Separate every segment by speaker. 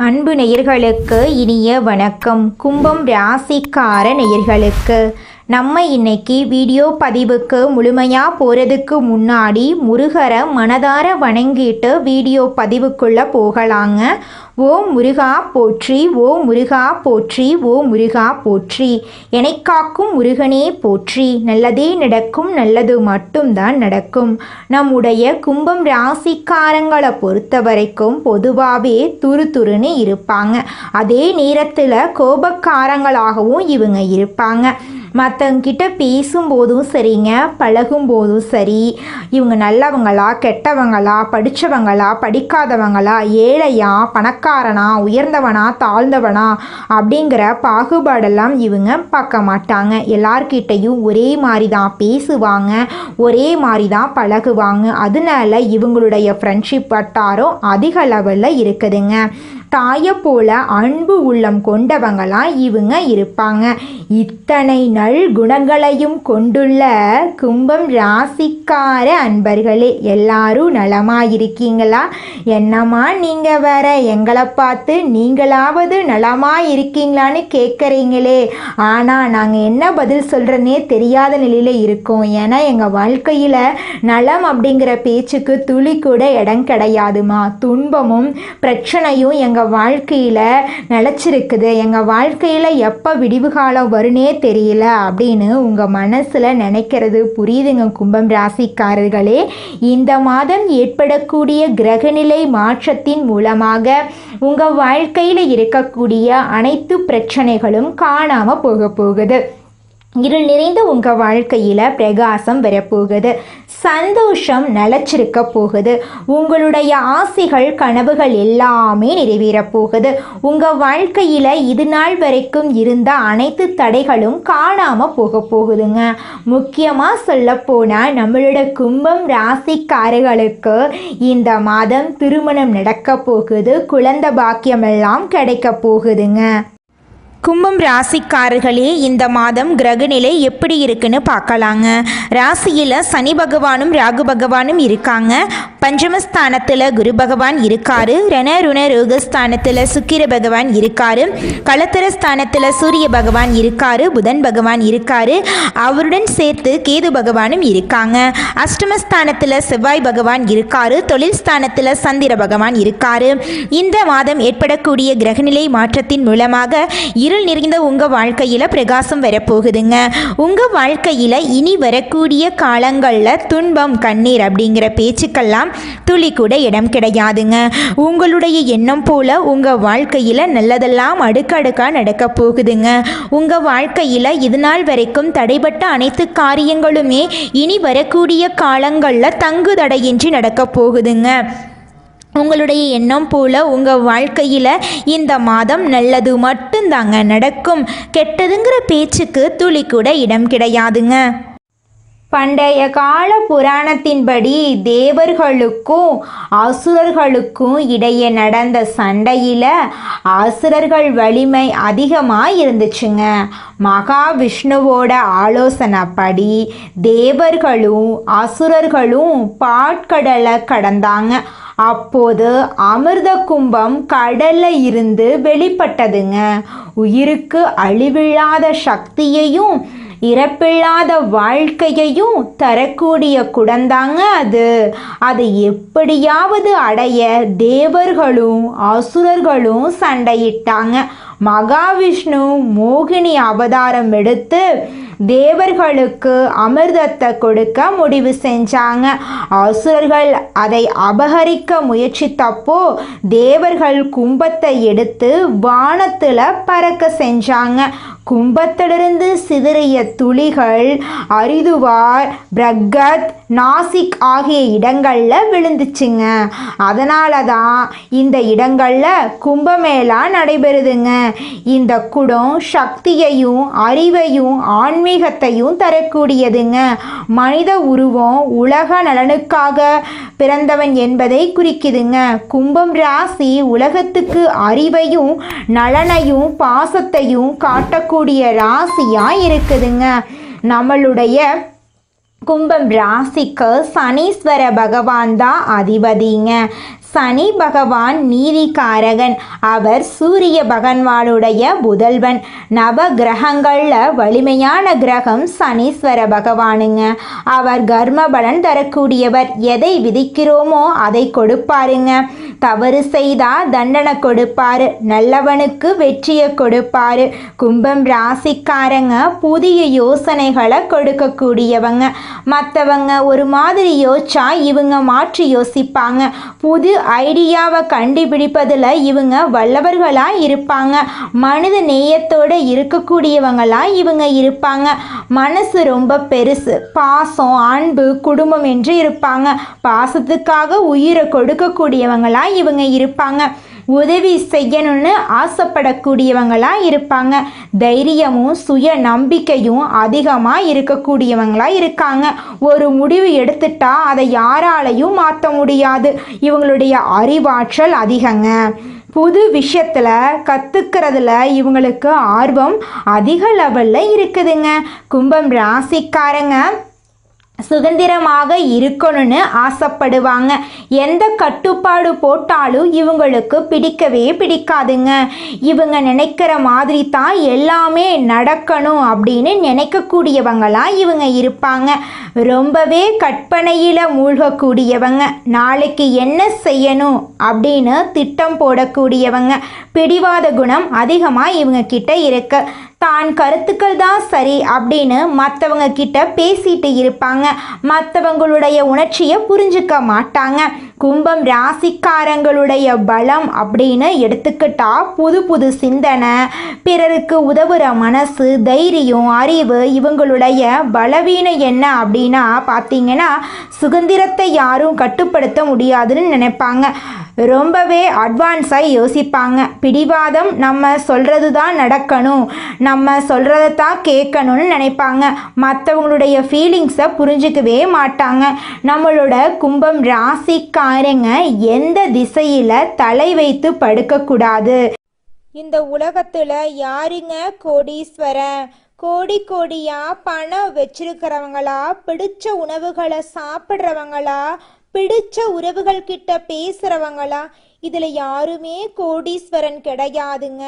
Speaker 1: அன்பு நேயர்களுக்கு இனிய வணக்கம். கும்பம் ராசிக்கார நேயர்களுக்கு நம்ம இன்னைக்கு வீடியோ பதிவுக்கு முழுமையாக போகிறதுக்கு முன்னாடி முருகரை மனதார வணங்கிட்டு வீடியோ பதிவுக்குள்ளே போகலாங்க. ஓ முருகா போற்றி, ஓ முருகா போற்றி, ஓ முருகா போற்றி, என்னை காக்கும் முருகனே போற்றி. நல்லதே நடக்கும், நல்லது மட்டும்தான் நடக்கும். நம்முடைய கும்பம் ராசிக்காரங்களை பொறுத்த வரைக்கும் பொதுவாகவே துருதுருன்னு இருப்பாங்க. அதே நேரத்தில் கோபக்காரங்களாகவும் இவங்க இருப்பாங்க. மற்றவங்கிட்ட பேசும்போதும் சரிங்க, பழகும்போதும் சரி, இவங்க நல்லவங்களா கெட்டவங்களா, படித்தவங்களா படிக்காதவங்களா, ஏழையா பணக்காரனா, உயர்ந்தவனா தாழ்ந்தவனா அப்படிங்கிற பாகுபாடெல்லாம் இவங்க பார்க்க மாட்டாங்க. எல்லார்கிட்டையும் ஒரே மாதிரி தான் பேசுவாங்க, ஒரே மாதிரி தான் பழகுவாங்க. அதனால இவங்களுடைய ஃப்ரெண்ட்ஷிப் வட்டாரம் அதிக லெவலில் இருக்குதுங்க. தாயை போல அன்பு உள்ளம் கொண்டவங்களாம் இவங்க இருப்பாங்க. இத்தனை நல் குணங்களையும் கொண்டுள்ள கும்பம் ராசிக்கார அன்பர்களே, எல்லாரும் நலமாயிருக்கீங்களா? என்னம்மா நீங்கள் வேற எங்களை பார்த்து நீங்களாவது நலமாயிருக்கீங்களான்னு கேட்குறீங்களே. ஆனால் நாங்கள் என்ன பதில் சொல்கிறேன்னே தெரியாத நிலையில் இருக்கோம். ஏன்னா எங்கள் வாழ்க்கையில் நலம் அப்படிங்கிற பேச்சுக்கு துளி கூட இடம் கிடையாதுமா. துன்பமும் பிரச்சனையும் எங்கள் வாழ்க்கையில் நிலச்சிருக்குது. எங்கள் வாழ்க்கையில் எப்போ விடிவு காலம் வருனே தெரியல அப்படின்னு உங்கள் மனசில் நினைக்கிறது புரியுதுங்க கும்பம் ராசிக்காரர்களே. இந்த மாதம் ஏற்படக்கூடிய கிரகநிலை மாற்றத்தின் மூலமாக உங்கள் வாழ்க்கையில் இருக்கக்கூடிய அனைத்து பிரச்சனைகளும் காணாமல் போகுது. இருள் நிறைந்த உங்கள் வாழ்க்கையில் பிரகாசம் வரப்போகுது. சந்தோஷம் நிலச்சிருக்க போகுது. உங்களுடைய ஆசைகள் கனவுகள் எல்லாமே நிறைவேறப் போகுது. உங்கள் வாழ்க்கையில் இது நாள் வரைக்கும் இருந்த அனைத்து தடைகளும் காணாமல் போகுதுங்க. முக்கியமாக சொல்லப்போனால் நம்மளோட கும்பம் ராசிக்காரர்களுக்கு இந்த மாதம் திருமணம் நடக்க போகுது. குழந்தை பாக்கியமெல்லாம் கிடைக்க போகுதுங்க. கும்பம் ராசிக்காரர்களே, இந்த மாதம் கிரகநிலை எப்படி இருக்குன்னு பார்க்கலாங்க. ராசியில் சனி பகவானும் ராகு பகவானும் இருக்காங்க. பஞ்சமஸ்தானத்தில் குரு பகவான் இருக்காரு. ரணருண ரோகஸ்தானத்தில் சுக்கிர பகவான் இருக்காரு. களத்திர ஸ்தானத்தில் சூரிய பகவான் இருக்காரு. புதன் பகவான் இருக்காரு. அவருடன் சேர்த்து கேது பகவானும் இருக்காங்க. அஷ்டமஸ்தானத்தில் செவ்வாய் பகவான் இருக்காரு. தொழில் ஸ்தானத்தில் சந்திர பகவான் இருக்காரு. இந்த மாதம் ஏற்படக்கூடிய கிரகநிலை மாற்றத்தின் மூலமாக இருள் நிறைந்த உங்கள் வாழ்க்கையில் பிரகாசம் வரப்போகுதுங்க. உங்கள் வாழ்க்கையில் இனி வரக்கூடிய காலங்களில் துன்பம் கண்ணீர் அப்படிங்கிற பேச்சுக்கெல்லாம் துளி கூட இடம் கிடையாதுங்க. உங்களுடைய எண்ணம் போல உங்கள் வாழ்க்கையில் நல்லதெல்லாம் அடுக்கடுக்காக நடக்க போகுதுங்க. உங்கள் வாழ்க்கையில் இது நாள் வரைக்கும் தடைபட்ட அனைத்து காரியங்களுமே இனி வரக்கூடிய காலங்களில் தங்கு தடையின்றி நடக்க போகுதுங்க. உங்களுடைய எண்ணம் போல உங்கள் வாழ்க்கையில் இந்த மாதம் நல்லது மட்டும்தாங்க நடக்கும். கெட்டதுங்கிற பேச்சுக்கு துளி கூட இடம் கிடையாதுங்க. பண்டைய கால புராணத்தின்படி தேவர்களுக்கும் அசுரர்களுக்கும் இடையே நடந்த சண்டையில் அசுரர்கள் வலிமை அதிகமாக இருந்துச்சுங்க. மகாவிஷ்ணுவோட ஆலோசனைப்படி தேவர்களும் அசுரர்களும் பாட்கடலை கடந்தாங்க. அப்போது அமிர்த கும்பம் கடல்ல இருந்து வெளிப்பட்டதுங்க. உயிருக்கு அழிவில்லாத சக்தியையும் இறப்பில்லாத வாழ்க்கையையும் தரக்கூடிய குடந்தாங்க அது எப்படியாவது அடைய தேவர்களும் அசுரர்களும் சண்டையிட்டாங்க. மகாவிஷ்ணு மோகினி அவதாரம் எடுத்து தேவர்களுக்கு அமிர்தத்தை கொடுக்க முடிவு செஞ்சாங்க. அசுரர்கள் அதை அபகரிக்க முயற்சித்தப்போ தேவர்கள் கும்பத்தை எடுத்து வானத்தில் பறக்க செஞ்சாங்க. கும்பத்திலிருந்து சிதறிய துளிகள் அரிதுவார், பிரகத், நாசிக் ஆகிய இடங்களில் விழுந்துச்சுங்க. அதனால தான் இந்த இடங்களில் கும்பமேளா நடைபெறுதுங்க. இந்த குடம் சக்தியையும் அறிவையும் ஆன்மீகத்தையும் தரக்கூடியதுங்க. மனித உருவம் உலக நலனுக்காக பிறந்தவன் என்பதை குறிக்குதுங்க. கும்பம் ராசி உலகத்துக்கு அறிவையும் நலனையும் பாசத்தையும் காட்டக்கூடிய ராசியாக இருக்குதுங்க. நம்மளுடைய கும்பம் ராசிக்கு சனீஸ்வர பகவான் தான் அதிபதிங்க. சனி பகவான் நீதிகாரகன். அவர் சூரிய பகவானுடைய புதல்வன். நவ கிரகங்களில் வலிமையான கிரகம் சனீஸ்வர பகவானுங்க. அவர் கர்ம பலன் தரக்கூடியவர். எதை விதிக்கிறோமோ அதை கொடுப்பாருங்க. தவறு செய்தால் தண்டனை கொடுப்பாரு. நல்லவனுக்கு வெற்றியை கொடுப்பாரு. கும்பம் ராசிக்காரங்க புதிய யோசனைகளை கொடுக்கக்கூடியவங்க. மற்றவங்க ஒரு மாதிரி யோசிச்சா இவங்க மாற்றி யோசிப்பாங்க. புது ஐடியாவை கண்டுபிடிப்பதில் இவங்க வல்லவர்களாக இருப்பாங்க. மனித நேயத்தோடு இருக்கக்கூடியவங்களாக இவங்க இருப்பாங்க. மனசு ரொம்ப பெருசு. பாசம், அன்பு, குடும்பம் என்று இருப்பாங்க. பாசத்துக்காக உயிரை கொடுக்கக்கூடியவங்களாக இவங்க இருப்பாங்க. உதவி செய்யணும்னு ஆசைப்படக்கூடியவங்களாக இருப்பாங்க. தைரியமும் சுய நம்பிக்கையும் அதிகமாக இருக்கக்கூடியவங்களாக இருக்காங்க. ஒரு முடிவு எடுத்துட்டா அதை யாராலையும் மாற்ற முடியாது. இவங்களுடைய அறிவாற்றல் அதிகங்க. புது விஷயத்தில் கற்றுக்கிறதுல இவங்களுக்கு ஆர்வம் அதிக லெவலில் இருக்குதுங்க. கும்பம் ராசிக்காரங்க சுதந்திரமாக இருக்கணும்னு ஆசைப்படுவாங்க. எந்த கட்டுப்பாடு போட்டாலும் இவங்களுக்கு பிடிக்கவே பிடிக்காதுங்க. இவங்க நினைக்கிற மாதிரி தான் எல்லாமே நடக்கணும் அப்படின்னு நினைக்கக்கூடியவங்களாம் இவங்க இருப்பாங்க. ரொம்பவே கற்பனையில் மூழ்கக்கூடியவங்க. நாளைக்கு என்ன செய்யணும் அப்படின்னு திட்டம் போடக்கூடியவங்க. பிடிவாத குணம் அதிகமாக இவங்க கிட்ட இருக்கு. தான் கருத்துக்கள் தான் சரி அப்படின்னு மற்றவங்க கிட்ட பேசிட்டு இருப்பாங்க. மற்றவங்களுடைய உணர்ச்சியை புரிஞ்சுக்க மாட்டாங்க. கும்பம் ராசிக்காரங்களுடைய பலம் அப்படின்னு எடுத்துக்கிட்டா புது புது சிந்தனை, பிறருக்கு உதவுற மனசு, தைரியம், அறிவு. இவங்களுடைய பலவீனம் என்ன அப்படின்னா பார்த்தீங்கன்னா சுதந்திரத்தை யாரும் கட்டுப்படுத்த முடியாதுன்னு நினைப்பாங்க. ரொம்பவே அட்வான்ஸாக யோசிப்பாங்க. பிடிவாதம், நம்ம சொல்கிறது தான் நடக்கணும், நம்ம சொல்கிறத தான் கேட்கணும்னு நினைப்பாங்க. மற்றவங்களுடைய ஃபீலிங்ஸை புரிஞ்சிக்கவே மாட்டாங்க. நம்மளோட கும்பம் ராசிக்காரங்க எந்த திசையில் தலை வைத்து படுக்கக்கூடாது. இந்த உலகத்தில் யாருங்க கோடீஸ்வரன்? கோடி கோடியா பணம் வச்சிருக்கிறவங்களா, பிடிச்ச உணவுகளை சாப்பிட்றவங்களா, பிடிச்ச உறவுகள் கிட்ட பேசுறவங்களா? இதுல யாருமே கோடீஸ்வரன் கிடையாதுங்க.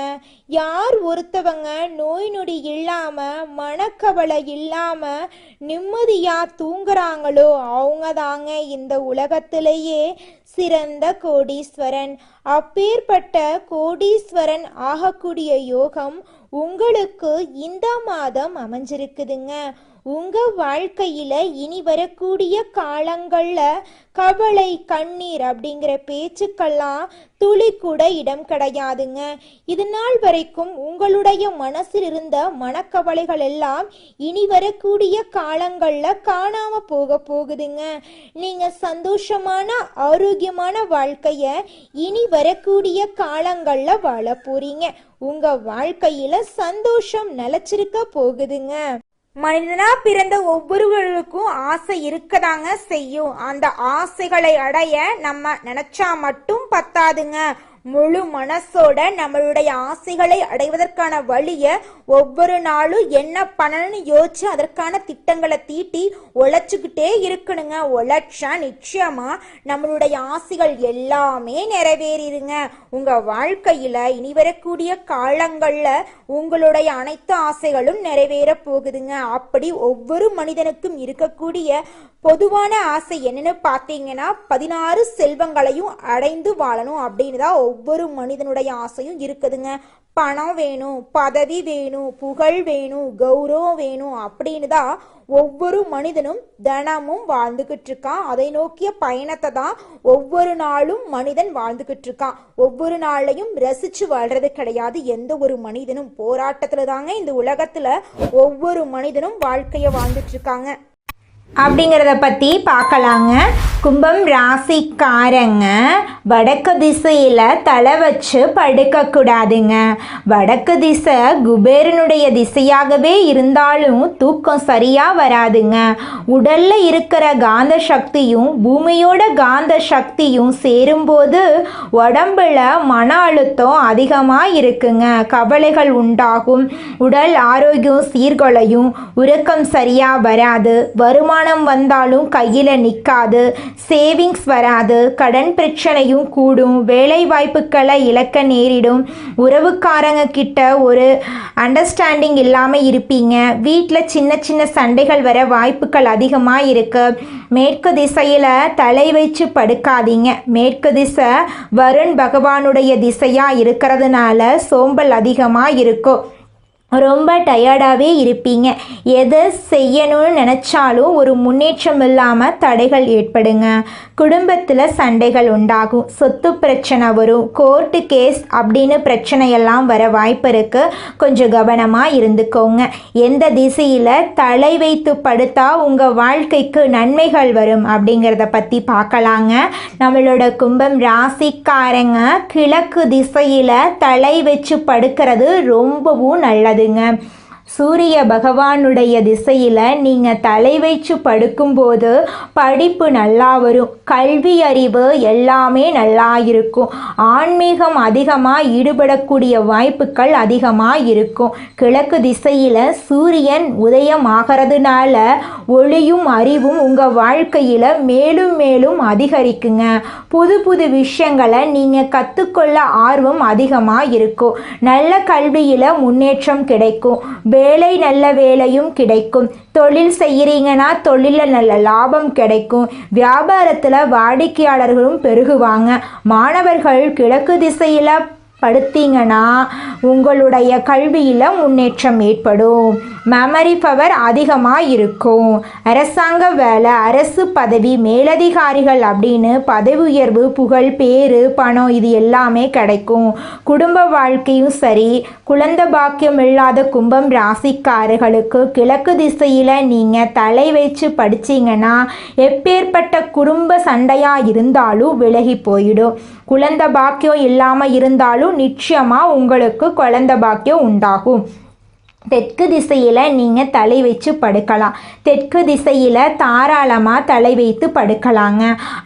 Speaker 1: யார் ஒருத்தவங்க நோய் நொடி இல்லாம, மனக்கவலை இல்லாம நிம்மதியா தூங்குறாங்களோ அவங்க தாங்க இந்த உலகத்திலேயே சிறந்த கோடீஸ்வரன். அப்பேற்பட்ட கோடீஸ்வரன் ஆகக்கூடிய யோகம் உங்களுக்கு இந்த மாதம் அமைஞ்சிருக்குதுங்க. உங்க வாழ்க்கையில இனி வரக்கூடிய காலங்கள்ல கவலை, கண்ணீர் அப்படிங்கிற பேச்சுக்கெல்லாம் துளி கூட இடம் கிடையாதுங்க. இது நாள் வரைக்கும் உங்களுடைய மனசில் இருந்த மனக்கவலைகள் எல்லாம் இனி வரக்கூடிய காலங்கள்ல காணாம போகுதுங்க. நீங்க சந்தோஷமான ஆரோக்கியமான வாழ்க்கைய இனி வரக்கூடிய காலங்கள்ல வாழ போறீங்க. உங்க வாழ்க்கையில சந்தோஷம் நிலைச்சிருக்க போகுதுங்க. மனிதனா பிறந்த ஒவ்வொருவருக்கும் ஆசை இருக்கதாங்க செய்யும். அந்த ஆசைகளை அடைய நம்ம நினைச்சா மட்டும் பத்தாதுங்க. முழு மனசோட நம்மளுடைய ஆசைகளை அடைவதற்கான வழியை ஒவ்வொரு நாளும் என்ன பண்ணணும்னு யோசிச்சு அதற்கான திட்டங்களை தீட்டி உழைச்சிக்கிட்டே இருக்கணுங்க. உழைச்சா நிச்சயமா நம்மளுடைய ஆசைகள் எல்லாமே நிறைவேறிடுங்க. உங்க வாழ்க்கையில இனி வரக்கூடிய காலங்கள்ல உங்களுடைய அனைத்து ஆசைகளும் நிறைவேற போகுதுங்க. அப்படி ஒவ்வொரு மனிதனுக்கும் இருக்கக்கூடிய பொதுவான ஆசை என்னன்னு பார்த்தீங்கன்னா 16 செல்வங்களையும் அடைந்து வாழணும் அப்படின்னு தான் ஒவ்வொரு மனிதனுடைய ஆசையும் இருக்குதுங்க. பணம் வேணும், பதவி வேணும், புகழ் வேணும், கௌரவம் வேணும் அப்படின்னு தான் ஒவ்வொரு மனிதனும் தினமும் வாழ்ந்துகிட்டு இருக்கான். அதை நோக்கிய பயணத்தை தான் ஒவ்வொரு நாளும் மனிதன் வாழ்ந்துகிட்டு இருக்கான். ஒவ்வொரு நாளையும் ரசிச்சு வாழ்றது கிடையாது எந்த ஒரு மனிதனும். போராட்டத்துல தாங்க இந்த உலகத்துல ஒவ்வொரு மனிதனும் வாழ்க்கைய வாழ்ந்துட்டு இருக்காங்க. அப்படிங்கிறத பற்றி பார்க்கலாங்க. கும்பம் ராசிக்காரங்க வடக்கு திசையில் தலை வச்சு படுக்கக்கூடாதுங்க. வடக்கு திசை குபேரனுடைய திசையாகவே இருந்தாலும் தூக்கம் சரியாக வராதுங்க. உடலில் இருக்கிற காந்த சக்தியும் பூமியோட காந்த சக்தியும் சேரும்போது உடம்புல மன அழுத்தம் அதிகமாக இருக்குங்க. கவலைகள் உண்டாகும். உடல் ஆரோக்கியம் சீர்குலையும். உறக்கம் சரியாக வராது. வருமானம் வருமானம் வந்தாலும் கையில் நிற்காது, சேவிங்ஸ் வராது, கடன் பிரச்சனையும் கூடும், வேலை வாய்ப்புகளை இழக்க நேரிடும், உறவுக்காரங்க கிட்ட ஒரு அண்டர்ஸ்டாண்டிங் இல்லாமல் இருப்பீங்க, வீட்டில் சின்ன சின்ன சண்டைகள் வர வாய்ப்புகள் அதிகமாக இருக்கு. மேற்கு திசையில் தலை வச்சு படுக்காதீங்க. மேற்கு திசை வருண் பகவானுடைய திசையாக இருக்கிறதுனால சோம்பல் அதிகமாக இருக்கும். ரொம்ப டயர்டாகவே இருப்பீங்க. எதை செய்யணும்னு நினச்சாலும் ஒரு முன்னேற்றம் இல்லாமல் தடைகள் ஏற்படுங்க. குடும்பத்தில் சண்டைகள் உண்டாகும், சொத்து பிரச்சனை வரும், கோர்ட்டு கேஸ் அப்படின்னு பிரச்சனையெல்லாம் வர வாய்ப்பு இருக்குது. கொஞ்சம் கவனமாக இருந்துக்கோங்க. எந்த திசையில் தலை வைத்து படுத்தா உங்கள் வாழ்க்கைக்கு நன்மைகள் வரும் அப்படிங்கிறத பற்றி பார்க்கலாங்க. நம்மளோட கும்பம் ராசிக்காரங்க கிழக்கு திசையில் தலை வச்சு படுக்கிறது ரொம்பவும் நல்லது. சூரிய பகவானுடைய திசையில் நீங்கள் தலை வைச்சு படுக்கும்போது படிப்பு நல்லா வரும், கல்வி அறிவு எல்லாமே நல்லா இருக்கும், ஆன்மீகம் அதிகமாக ஈடுபடக்கூடிய வாய்ப்புகள் அதிகமாக இருக்கும். கிழக்கு திசையில் சூரியன் உதயம் ஆகிறதுனால ஒளியும் அறிவும் உங்கள் வாழ்க்கையில் மேலும் மேலும் அதிகரிக்குங்க. புது புது விஷயங்களை நீங்கள் கற்றுக்கொள்ள ஆர்வம் அதிகமாக இருக்கும். நல்ல கல்வியில் முன்னேற்றம் கிடைக்கும், வேலை நல்ல வேலையும் கிடைக்கும். தொழில் செய்கிறீங்கன்னா தொழிலில் நல்ல லாபம் கிடைக்கும். வியாபாரத்தில் வாடிக்கையாளர்களும் பெருகுவாங்க. மாணவர்கள் கிழக்கு திசையில் படுத்தீங்கன்னா உங்களுடைய கல்வியில் முன்னேற்றம் ஏற்படும். மெமரி பவர் அதிகமாக இருக்கும். அரசாங்க வேலை, அரசு பதவி, மேலதிகாரிகள் அப்படின்னு பதவி உயர்வு, புகழ், பேரு, பணம் இது எல்லாமே கிடைக்கும். குடும்ப வாழ்க்கையும் சரி. குழந்தை பாக்கியம் இல்லாத கும்பம் ராசிக்காரர்களுக்கு கிழக்கு திசையில் நீங்கள் தலை வச்சு படிச்சிங்கன்னா எப்பேற்பட்ட குடும்ப சண்டையாக இருந்தாலும் விலகி போயிடும். குழந்தை பாக்கியம் இல்லாமல் இருந்தாலும் நிச்சயமாக உங்களுக்கு குழந்தை பாக்கியம் உண்டாகும். தெற்கு திசையில் நீங்கள் தலை வச்சு படுக்கலாம். தெற்கு திசையில் தாராளமாக தலை வைத்து படுக்கலாங்க.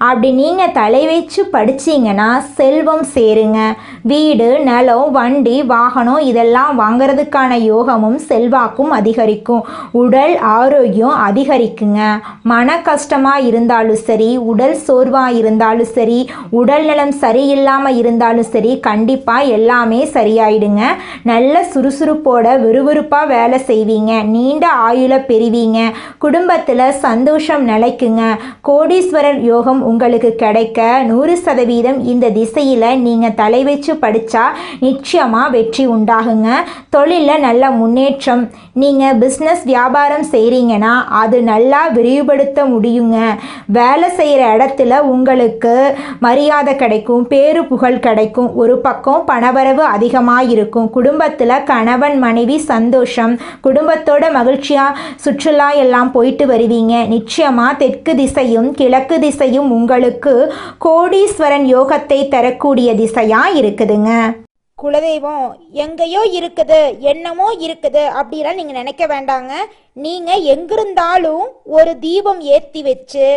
Speaker 1: அப்படி நீங்கள் தலை வச்சு படிச்சிங்கன்னா செல்வம் சேருங்க. வீடு, நிலம், வண்டி, வாகனம் இதெல்லாம் வாங்கிறதுக்கான யோகமும் செல்வாக்கும் அதிகரிக்கும். உடல் ஆரோக்கியம் அதிகரிக்குங்க. மன கஷ்டமாக இருந்தாலும் சரி, உடல் சோர்வாக இருந்தாலும் சரி, உடல் நலம் சரியில்லாமல் இருந்தாலும் சரி, கண்டிப்பாக எல்லாமே சரியாயிடுங்க. நல்ல சுறுசுறுப்போட விறுவிறுப்பாக வேலை செய்வீங்க. நீண்ட ஆயுள பெறுவீங்க. குடும்பத்தில் சந்தோஷம் நிலைக்குங்க. கோடீஸ்வரர் யோகம் உங்களுக்கு கிடைக்க 100% இந்த திசையில் நீங்கள் தலை வச்சு படித்தா நிச்சயமாக வெற்றி உண்டாகுங்க. தொழிலில் நல்ல முன்னேற்றம். நீங்கள் பிஸ்னஸ் வியாபாரம் செய்கிறீங்கன்னா அது நல்லா விரிவுபடுத்த முடியுங்க. வேலை செய்கிற இடத்துல உங்களுக்கு மரியாதை கிடைக்கும், பேரு புகழ் கிடைக்கும். ஒரு பக்கம் பணவரவு அதிகமாக இருக்கும். குடும்பத்தில் கணவன் மனைவி சந்தோஷம், குடும்பத்தோட மகிழ்ச்சியாக சுற்றுலா எல்லாம் போயிட்டு வருவீங்க. நிச்சயமாக தெற்கு திசையும் கிழக்கு திசையும் உங்களுக்கு கோடீஸ்வரன் யோகத்தை தரக்கூடிய திசையாக இருக்குதுங்க.
Speaker 2: குலதெய்வம் எங்கேயோ இருக்குது, என்னமோ இருக்குது அப்படிலாம் நீங்கள் நினைக்க வேண்டாங்க. நீங்கள் எங்கிருந்தாலும் ஒரு தீபம் ஏற்றி வச்சு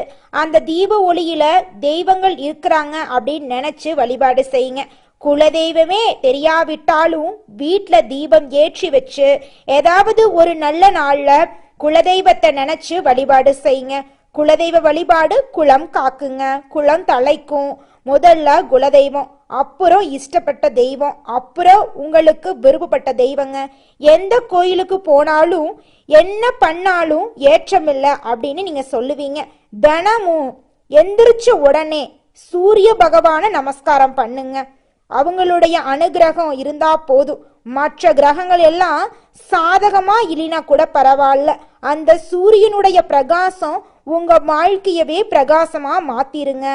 Speaker 2: அந்த தீப ஒளியில் தெய்வங்கள் இருக்கிறாங்க அப்படின்னு நினச்சி வழிபாடு செய்யுங்க. குலதெய்வமே தெரியாவிட்டாலும் வீட்டில் தீபம் ஏற்றி வச்சு ஏதாவது ஒரு நல்ல நாளில் குலதெய்வத்தை நினச்சி வழிபாடு செய்யுங்க. குலதெய்வ வழிபாடு குலம் காக்குங்க, குலம் தலைக்கும். முதல்ல குலதெய்வம், அப்புறம் இஷ்டப்பட்ட தெய்வம், அப்புறம் உங்களுக்கு விருப்பப்பட்ட தெய்வங்க. எந்த கோயிலுக்கு போனாலும் என்ன பண்ணாலும் ஏற்றமில்லை அப்படின்னு நீங்க சொல்லுவீங்க. தினமும் எந்திரிச்ச உடனே சூரிய பகவானை நமஸ்காரம் பண்ணுங்க. அவங்களுடைய அனுகிரகம் இருந்தா போதும். மற்ற கிரகங்கள் எல்லாம் சாதகமா இல்லைனா கூட பரவாயில்ல, அந்த சூரியனுடைய பிரகாசம் உங்க வாழ்க்கையவே பிரகாசமா மாத்திருங்க.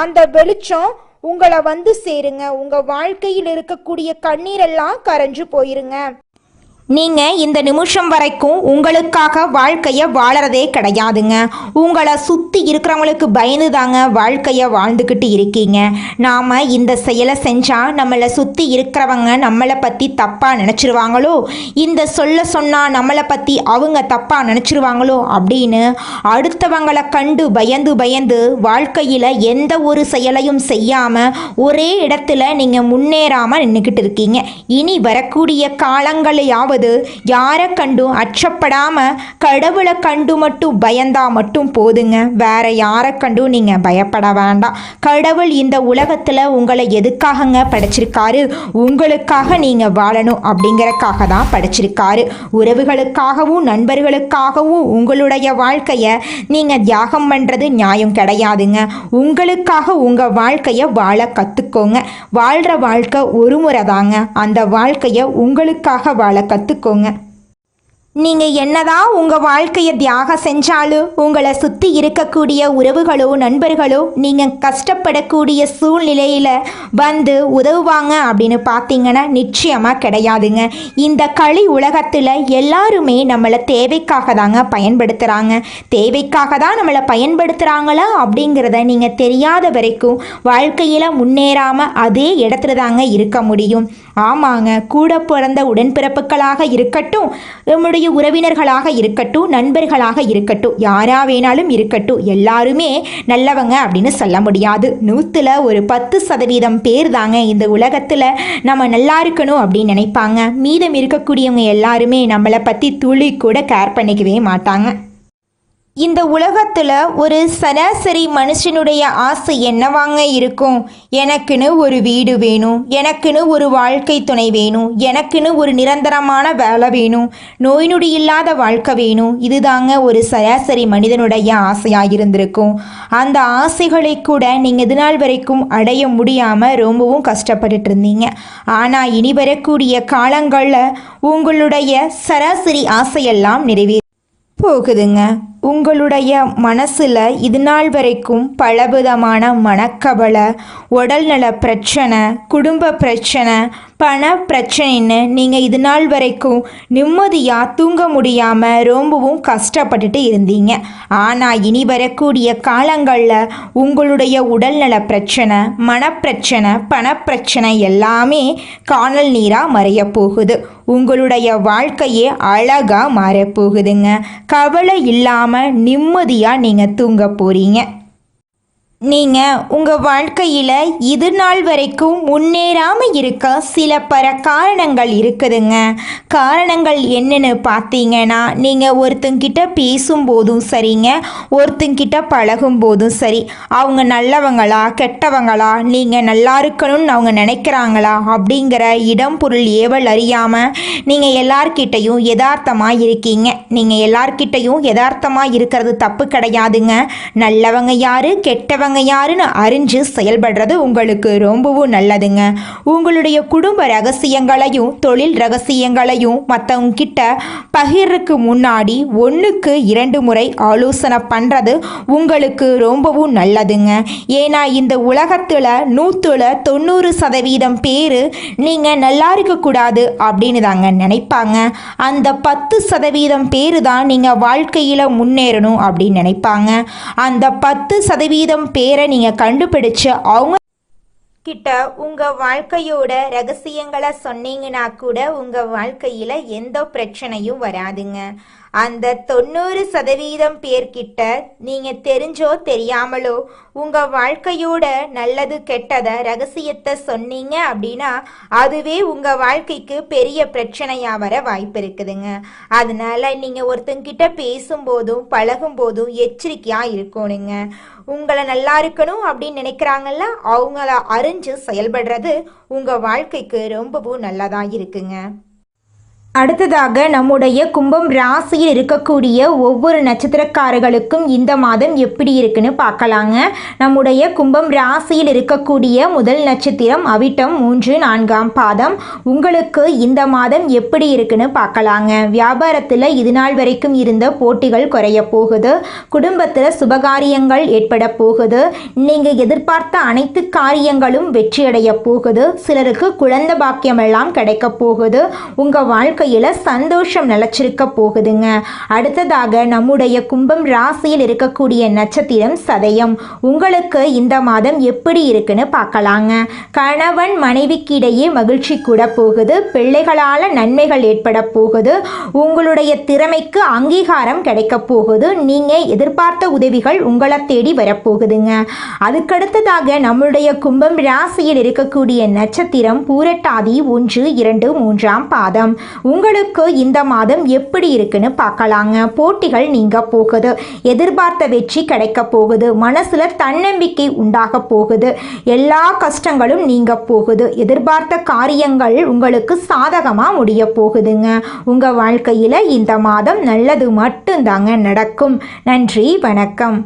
Speaker 2: அந்த வெளிச்சம் உங்களை வந்து சேருங்க. உங்க வாழ்க்கையில் இருக்கக்கூடிய கண்ணீரெல்லாம் கரைஞ்சு போயிருங்க.
Speaker 1: நீங்கள் இந்த நிமிஷம் வரைக்கும் உங்களுக்காக வாழ்க்கையை வாழறதே கிடையாதுங்க. உங்களை சுற்றி இருக்கிறவங்களுக்கு பயந்து தாங்க வாழ்க்கையை வாழ்ந்துக்கிட்டு இருக்கீங்க. நாம் இந்த செயலை செஞ்சால் நம்மளை சுற்றி இருக்கிறவங்க நம்மளை பற்றி தப்பாக நினச்சிருவாங்களோ, இந்த சொன்னால் நம்மளை பற்றி அவங்க தப்பாக நினச்சிருவாங்களோ அப்படின்னு அடுத்தவங்களை கண்டு பயந்து பயந்து வாழ்க்கையில் எந்த ஒரு செயலையும் செய்யாமல் ஒரே இடத்துல நீங்கள் முன்னேறாமல் நின்றுக்கிட்டு இருக்கீங்க. இனி வரக்கூடிய காலங்களையாவது அதாவது யாரை கண்டும் அச்சப்படாமல் கடவுளை கண்டு மட்டும் பயந்தா மட்டும் போதுங்க. வேற யாரை கண்டும் நீங்கள் பயப்பட வேண்டாம். கடவுள் இந்த உலகத்தில் உங்களை எதுக்காகங்க படைச்சிருக்காரு? உங்களுக்காக நீங்கள் வாழணும் அப்படிங்கிறக்காக தான் படைச்சிருக்காரு. உறவுகளுக்காகவும் நண்பர்களுக்காகவும் உங்களுடைய வாழ்க்கையை நீங்கள் தியாகம் பண்ணுறது நியாயம் கிடையாதுங்க. உங்களுக்காக உங்கள் வாழ்க்கையை வாழ கற்றுக்கோங்க. வாழ்கிற வாழ்க்கை ஒரு முறை தாங்க. அந்த வாழ்க்கையை உங்களுக்காக வாழ கற்றுக்கோங்க. நீங்கள் என்னதான் உங்கள் வாழ்க்கையை தியாகம் செஞ்சாலும் உங்களை சுற்றி இருக்கக்கூடிய உறவுகளோ நண்பர்களோ நீங்கள் கஷ்டப்படக்கூடிய சூழ்நிலையில் வந்து உதவுவாங்க அப்படின்னு பார்த்தீங்கன்னா நிச்சயமாக கிடையாதுங்க. இந்த களி உலகத்தில் எல்லாருமே நம்மளை தேவைக்காக தாங்க பயன்படுத்துகிறாங்க. தேவைக்காக தான் நம்மளை பயன்படுத்துகிறாங்களா அப்படிங்கிறத நீங்கள் தெரியாத வரைக்கும் வாழ்க்கையில் முன்னேறாமல் அதே இடத்துல தாங்க இருக்க முடியும். ஆமாங்க, கூட பிறந்த உடன்பிறப்புகளாக இருக்கட்டும், நம்முடைய உறவினர்களாக இருக்கட்டும், நண்பர்களாக இருக்கட்டும், யாரா வேணாலும் இருக்கட்டும், எல்லாருமே நல்லவங்க அப்படின்னு சொல்ல முடியாது. 100ல் ஒரு 10% பேர் தாங்க இந்த உலகத்தில் நம்ம நல்லா இருக்கணும் அப்படின்னு நினைப்பாங்க. மீதம் இருக்கக்கூடியவங்க எல்லாருமே நம்மளை பற்றி துளி கூட கேர் பண்ணிக்கவே மாட்டாங்க. இந்த உலகத்தில் ஒரு சராசரி மனுஷனுடைய ஆசை என்னவாங்க இருக்கும்? எனக்குன்னு ஒரு வீடு வேணும், எனக்குன்னு ஒரு வாழ்க்கை துணை வேணும், எனக்குன்னு ஒரு நிரந்தரமான வேலை வேணும், நோய் நொடி இல்லாத வாழ்க்கை வேணும். இதுதாங்க ஒரு சராசரி மனிதனுடைய ஆசையாக இருந்திருக்கும். அந்த ஆசைகளை கூட நீங்கள் இது நாள் வரைக்கும் அடைய முடியாமல் ரொம்பவும் கஷ்டப்பட்டுட்டு இருந்தீங்க. ஆனால் இனி வரக்கூடிய காலங்களில் உங்களுடைய சராசரி ஆசையெல்லாம் போகுதுங்க. உங்களுடைய மனசில் இது நாள் வரைக்கும் பலவிதமான மனக்கவலை, உடல்நல பிரச்சனை, குடும்ப பிரச்சனை, பண பிரச்சனைன்னு நீங்கள் இது நாள் வரைக்கும் நிம்மதியாக தூங்க முடியாமல் ரொம்பவும் கஷ்டப்பட்டுட்டு இருந்தீங்க. ஆனால் இனி வரக்கூடிய காலங்களில் உங்களுடைய உடல்நல பிரச்சனை, மனப்பிரச்சனை, பணப்பிரச்சனை எல்லாமே காணல் நீராக மறைய போகுது. உங்களுடைய வாழ்க்கையே அழகாக மாறப்போகுதுங்க. கவலை இல்லாமல் நிம்மதியாக நீங்கள் தூங்க போகிறீங்க. நீங்கள் உங்கள் வாழ்க்கையில் இது நாள் வரைக்கும் முன்னேறாமல் இருக்க சில காரணங்கள் இருக்குதுங்க. காரணங்கள் என்னென்னு பார்த்தீங்கன்னா, நீங்கள் ஒருத்தங்கிட்ட பேசும்போதும் சரிங்க, ஒருத்தங்கிட்ட பழகும் போதும் சரி, அவங்க நல்லவங்களா கெட்டவங்களா, நீங்கள் நல்லா இருக்கணும்னு அவங்க நினைக்கிறாங்களா அப்படிங்கிற இடம் பொருள் ஏவல் அறியாமல் நீங்கள் எல்லார்கிட்டையும் யதார்த்தமாக இருக்கீங்க. நீங்கள் எல்லார்கிட்டையும் யதார்த்தமாக இருக்கிறது தப்பு கிடையாதுங்க. நல்லவங்க யார் கெட்டவங்க யாருன்னு அறிஞ்சு செயல்படுறது உங்களுக்கு ரொம்பவும் நல்லதுங்க. உங்களுடைய குடும்ப ரகசியங்களையும் தொழில் ரகசியங்களையும் மற்றவங்க கிட்ட பகிர்றதுக்கு முன்னாடி 1க்கு 2 முறை ஆலோசனை பண்ணுறது உங்களுக்கு ரொம்பவும் நல்லதுங்க. ஏன்னா இந்த உலகத்தில் 100ல் 90% பேர் நீங்கள் நல்லா இருக்கக்கூடாது அப்படின்னு தாங்க நினைப்பாங்க. அந்த 10% பேர் தான் நீங்கள் வாழ்க்கையில் முன்னேறணும் அப்படின்னு நினைப்பாங்க. அந்த 10% பேரை நீங்கள் கண்டுபிடிச்சு அவங்க கிட்ட உங்கள் வாழ்க்கையோட ரகசியங்களை சொன்னீங்கன்னா கூட உங்கள் வாழ்க்கையில் எந்த பிரச்சனையும் வராதுங்க. அந்த 90% பேர்கிட்ட நீங்கள் தெரிஞ்சோ தெரியாமலோ உங்கள் வாழ்க்கையோட நல்லது கெட்டதை ரகசியத்தை சொன்னீங்க அப்படின்னா அதுவே உங்கள் வாழ்க்கைக்கு பெரிய பிரச்சனையாக வர வாய்ப்பு இருக்குதுங்க. அதனால நீங்கள் ஒருத்தங்கிட்ட பேசும்போதும் பழகும்போதும் எச்சரிக்கையாக இருக்கணுங்க. உங்களை நல்லா இருக்கணும் அப்படின்னு நினைக்கிறாங்கல்ல, அவங்கள அறிஞ்சு செயல்படுறது உங்கள் வாழ்க்கைக்கு ரொம்பவும் நல்லதாக இருக்குங்க. அடுத்ததாக நம்முடைய கும்பம் ராசியில் இருக்கக்கூடிய ஒவ்வொரு நட்சத்திரக்காரர்களுக்கும் இந்த மாதம் எப்படி இருக்குன்னு பார்க்கலாங்க. நம்முடைய கும்பம் ராசியில் இருக்கக்கூடிய முதல் நட்சத்திரம் அவிட்டம் 3, 4ஆம் பாதம். உங்களுக்கு இந்த மாதம் எப்படி இருக்குன்னு பார்க்கலாங்க. வியாபாரத்தில் இது நாள் வரைக்கும் இருந்த போட்டிகள் குறைய போகுது. குடும்பத்தில் சுபகாரியங்கள் ஏற்பட போகுது. நீங்கள் எதிர்பார்த்த அனைத்து காரியங்களும் வெற்றியடைய போகுது. சிலருக்கு குழந்தை பாக்கியம் எல்லாம் கிடைக்க போகுது. உங்கள் வாழ்க்கையில் சந்தோஷம் நிலச்சிருக்க போகுதுங்க. அடுத்ததாக நம்முடைய கும்பம் ராசியில் இருக்கக்கூடிய நட்சத்திரம் சதயம். உங்களுக்கு இந்த மாதம் எப்படி இருக்குன்னு பார்க்கலாங்க. கணவன் மனைவிக்கு இடையே மகிழ்ச்சி கூட போகுது. பிள்ளைகளால் நன்மைகள் ஏற்பட போகுது. உங்களுடைய திறமைக்கு அங்கீகாரம் கிடைக்க போகுது. நீங்கள் எதிர்பார்த்த உதவிகள் உங்களை தேடி வரப்போகுதுங்க. அதுக்கடுத்ததாக நம்முடைய கும்பம் ராசியில் இருக்கக்கூடிய நட்சத்திரம் பூரட்டாதி 1, 2, 3ஆம் பாதம். உங்களுக்கு இந்த மாதம் எப்படி இருக்குன்னு பார்க்கலாங்க. போட்டிகள் நீங்க போகுது, எதிர்பார்த்த வெற்றி கிடைக்க போகுது, மனசுல தன்னம்பிக்கை உண்டாக போகுது, எல்லா கஷ்டங்களும் நீங்க போகுது, எதிர்பார்த்த காரியங்கள் உங்களுக்கு சாதகமா முடிய போகுதுங்க. உங்க வாழ்க்கையில இந்த மாதம் நல்லது மட்டும்தாங்க நடக்கும். நன்றி, வணக்கம்.